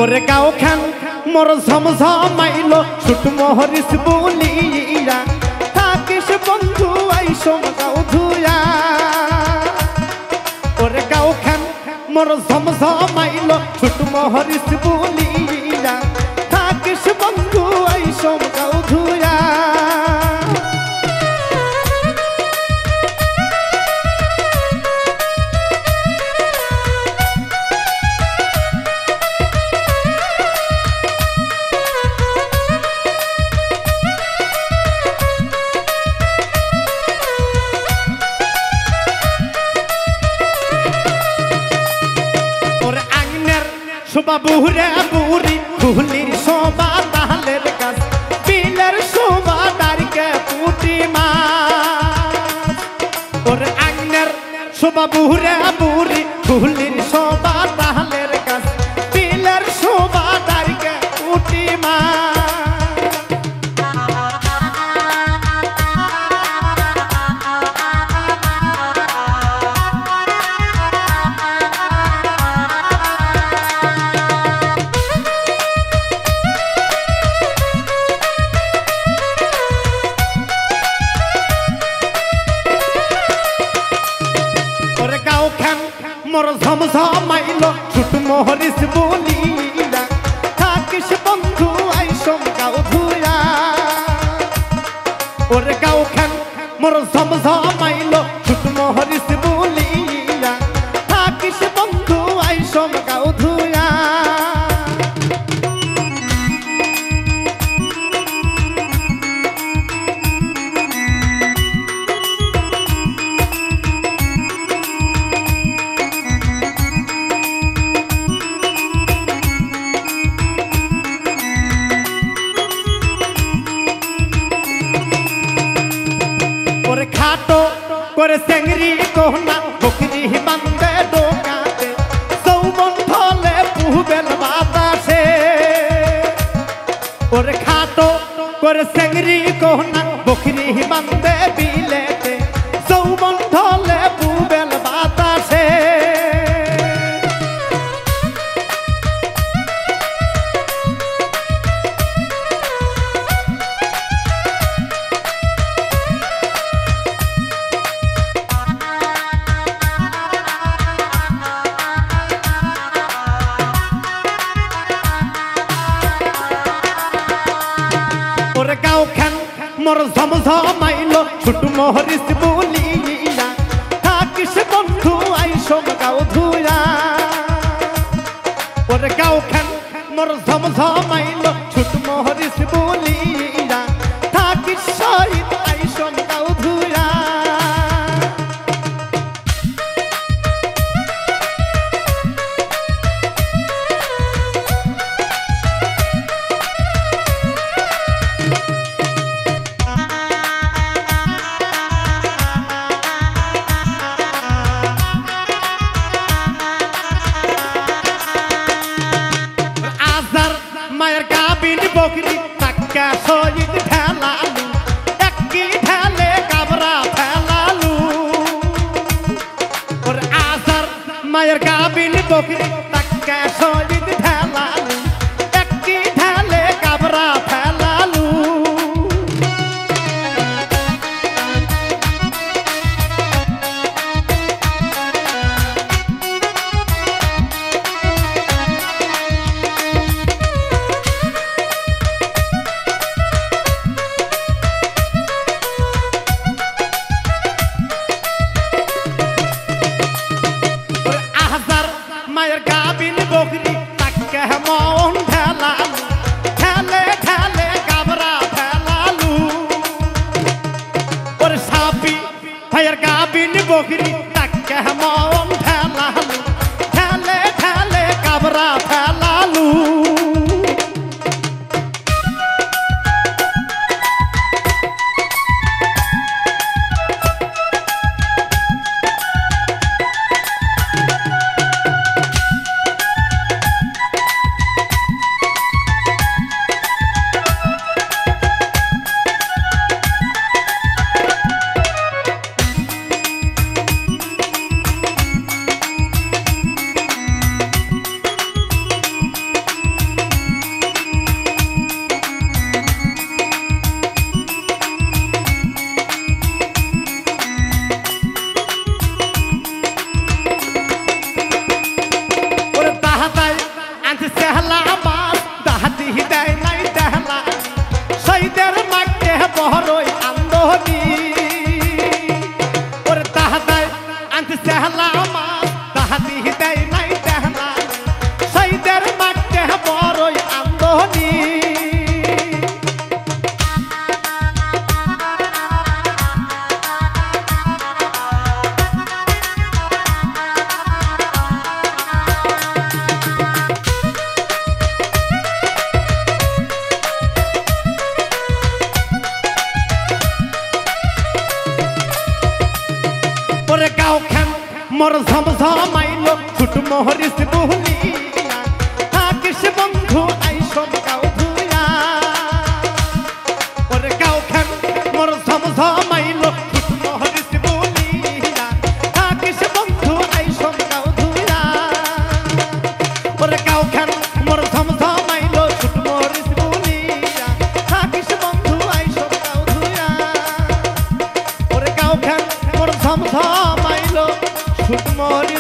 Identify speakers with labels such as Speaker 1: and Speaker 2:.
Speaker 1: ওরে গাও খান মোর ঝমঝমাইলো ছুট মোহরিস বলিয়া থাকিস বন্ধু আইসম গাও ধুয়া ওরে গাও খান মোর ঝমঝমাইলো ছুট মোহরিস বলিয়া থাকিস বন্ধু আইসম গাও ধুয়া শোভা বুড়ে বুড়ি ফুলির শোভা তাহলের কাজ বিলের শোভা দাঁড়িয়ে পুটি মাছ ওর আগ্নের শোভা বুড়ে বুড়ি ফুলির শোভা তাহলের কাজ বিলের শোভা দাঁড়িয়ে পুটি মাছ মোর ঝমঝমাইলো ছুট মোহরিস বলিয়া থাকিস বন্ধু আইসম গাও ধুয়া ওরে গাও খান মোর ঝমঝমাইলো ছুট মোহরিস বলিয়া থাকিস বন্ধু আইসম গাও ধুয়া খাটো করে চেংড়ি কোহনা বকরি বান্ধে ডোকাতে যৌবন ফলে পুহবেল বাতাসে ওরে খাটো করে চেংড়ি কোহনা বকরি বান্ধে বিলেতে যৌবন ফলে পুহবেল বাতাসে মোর ঝমঝমাইলো ছুট মোহরিস বলিয়া থাকিস বন্ধু আইসম গাও ধুয়া ওরে গাও খান মোর ঝমঝমাইলো ছুট মোহরিস বলিয়া থাকিস সহিত আইসম গাও ধুয়া মায়ের গাবিন বকরি টাকা শহীদ ঠেলালু একই ঠেলে কাবরা ফেলালু ওর আজার মায়ের গাবিন বকরি টাকা শহীদ ঠেলালু একই ঠেলে কাবরা ফেলালু মায়ের আনতে সেহলা মাছ দাহাতি দেয় নাই দেহলা সৈদের মাকে বহরই আন্দোনি ওরে তাহাদায় আনতে সেহলা মাছ দাহাতি দেয় নাই দেহলা সৈদের মাকে বহরই আন্দোনি मोर झमझमाइलो छुट मोहरिस बुहलिया थाकिस बंधु आई सब गाँव धुया और गाँव खान मोर झमझमाइलो छुट मोहरिस बुहलिया थाकिस बंधु आई सब गाँव धुया और गाँव खान मोर झमझमाइलो छुट मोहरिस बुहलिया थाकिस बंधु आई सब गाँव धुया और गाँव खान मोर झमझमाइलो छुट मोहरिस